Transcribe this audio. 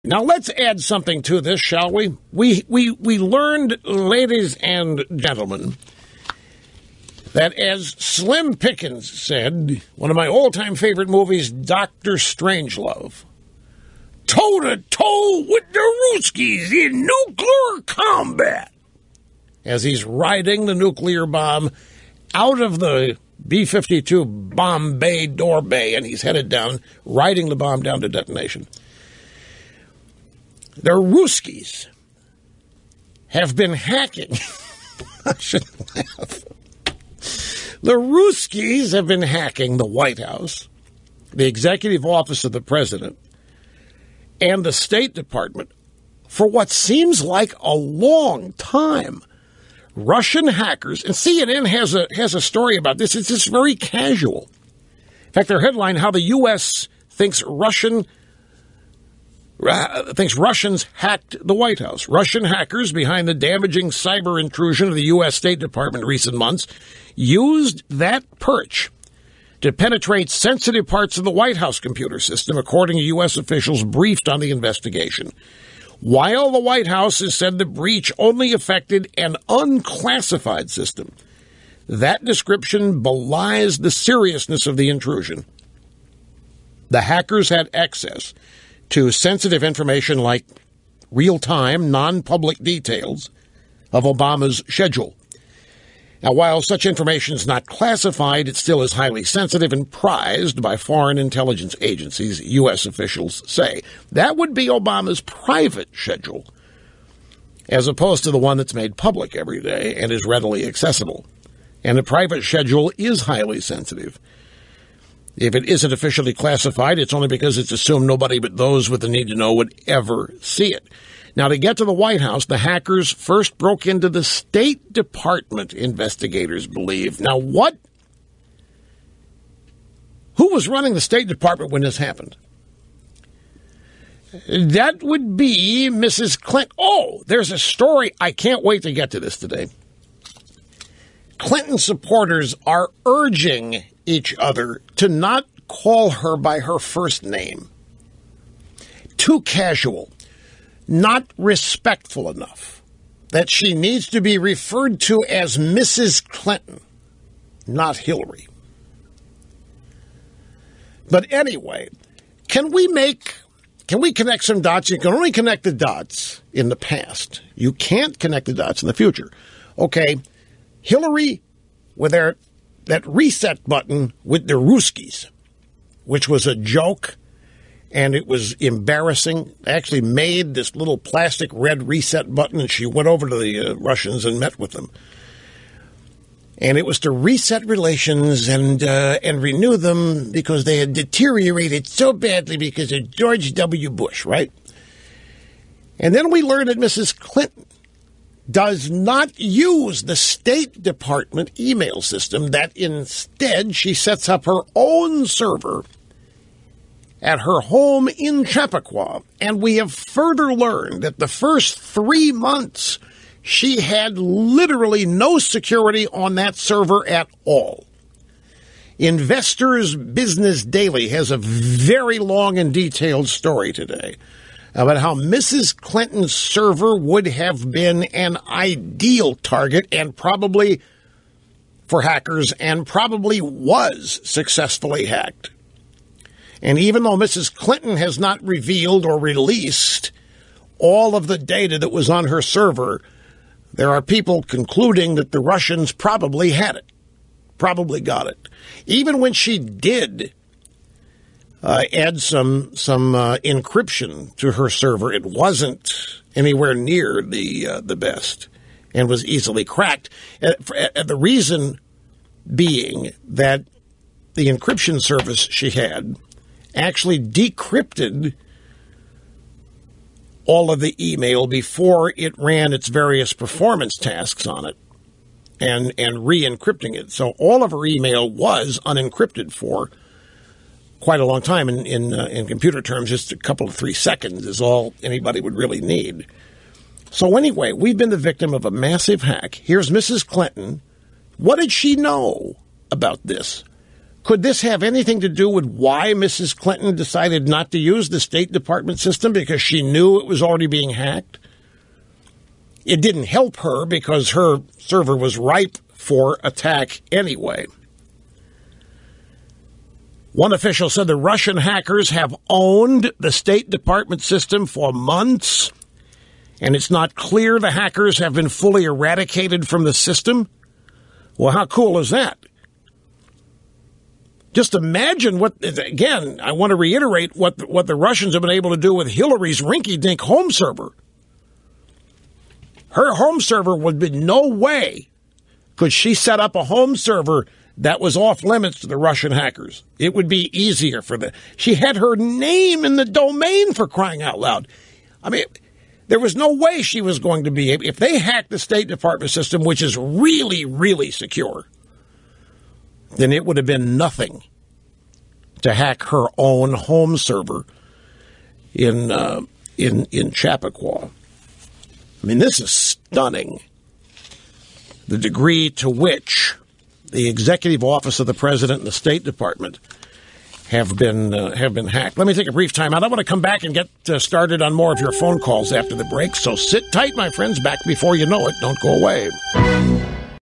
Now, let's add something to this, shall we? We learned, ladies and gentlemen, that as Slim Pickens said, one of my all-time favorite movies, Dr. Strangelove, toe-to-toe with the Ruskies in nuclear combat, as he's riding the nuclear bomb out of the B-52 bomb bay, door bay, and he's headed down, riding the bomb down to detonation. The Ruskies have been hacking. I shouldn't laugh. The Ruskies have been hacking the White House, the executive office of the president, and the State Department for what seems like a long time. Russian hackers, and CNN has a story about this. It's just very casual. In fact, their headline, how the U.S. thinks Russians hacked the White House. Russian hackers behind the damaging cyber intrusion of the U.S. State Department in recent months used that perch to penetrate sensitive parts of the White House computer system, according to U.S. officials briefed on the investigation. While the White House has said the breach only affected an unclassified system, that description belies the seriousness of the intrusion. The hackers had access to sensitive information like real-time, non-public details of Obama's schedule. Now, while such information is not classified, it still is highly sensitive and prized by foreign intelligence agencies, U.S. officials say. That would be Obama's private schedule, as opposed to the one that's made public every day and is readily accessible. And the private schedule is highly sensitive. If it isn't officially classified, it's only because it's assumed nobody but those with the need to know would ever see it. Now, to get to the White House, the hackers first broke into the State Department, investigators believe. Now, what? Who was running the State Department when this happened? That would be Mrs. Clinton. Oh, there's a story. I can't wait to get to this today. Clinton supporters are urging each other to not call her by her first name. Too casual. Not respectful enough, that she needs to be referred to as Mrs. Clinton, not Hillary. But anyway, can we connect some dots? You can only connect the dots in the past. You can't connect the dots in the future. Okay, Hillary with that reset button with the Ruskies, which was a joke. And it was embarrassing. Actually made this little plastic red reset button, and she went over to the Russians and met with them. And it was to reset relations and renew them because they had deteriorated so badly because of George W. Bush, right? And then we learned that Mrs. Clinton does not use the State Department email system, that instead she sets up her own server at her home in Chappaqua, and we have further learned that the first 3 months she had literally no security on that server at all. Investors Business Daily has a very long and detailed story today about how Mrs. Clinton's server would have been an ideal target and probably for hackers and probably was successfully hacked. And even though Mrs. Clinton has not revealed or released all of the data that was on her server, there are people concluding that the Russians probably had it, probably got it. Even when she did add some encryption to her server, it wasn't anywhere near the best and was easily cracked. The reason being that the encryption service she had actually decrypted all of the email before it ran its various performance tasks on it and re-encrypting it. So all of her email was unencrypted for quite a long time. In computer terms, just a couple of 3 seconds is all anybody would really need. So anyway, we've been the victim of a massive hack. Here's Mrs. Clinton. What did she know about this? Could this have anything to do with why Mrs. Clinton decided not to use the State Department system? Because she knew it was already being hacked? It didn't help her because her server was ripe for attack anyway. One official said the Russian hackers have owned the State Department system for months, and it's not clear the hackers have been fully eradicated from the system. Well, how cool is that? Just imagine again, I want to reiterate what the Russians have been able to do with Hillary's rinky-dink home server. Her home server would be no way could she set up a home server that was off limits to the Russian hackers. It would be easier for them. She had her name in the domain, for crying out loud. I mean, there was no way she was going to be able, if they hacked the State Department system, which is really, really secure, then it would have been nothing to hack her own home server in Chappaqua. I mean, this is stunning. The degree to which the executive office of the president and the State Department have been hacked. Let me take a brief time out. I want to come back and get started on more of your phone calls after the break. So sit tight, my friends. Back before you know it. Don't go away.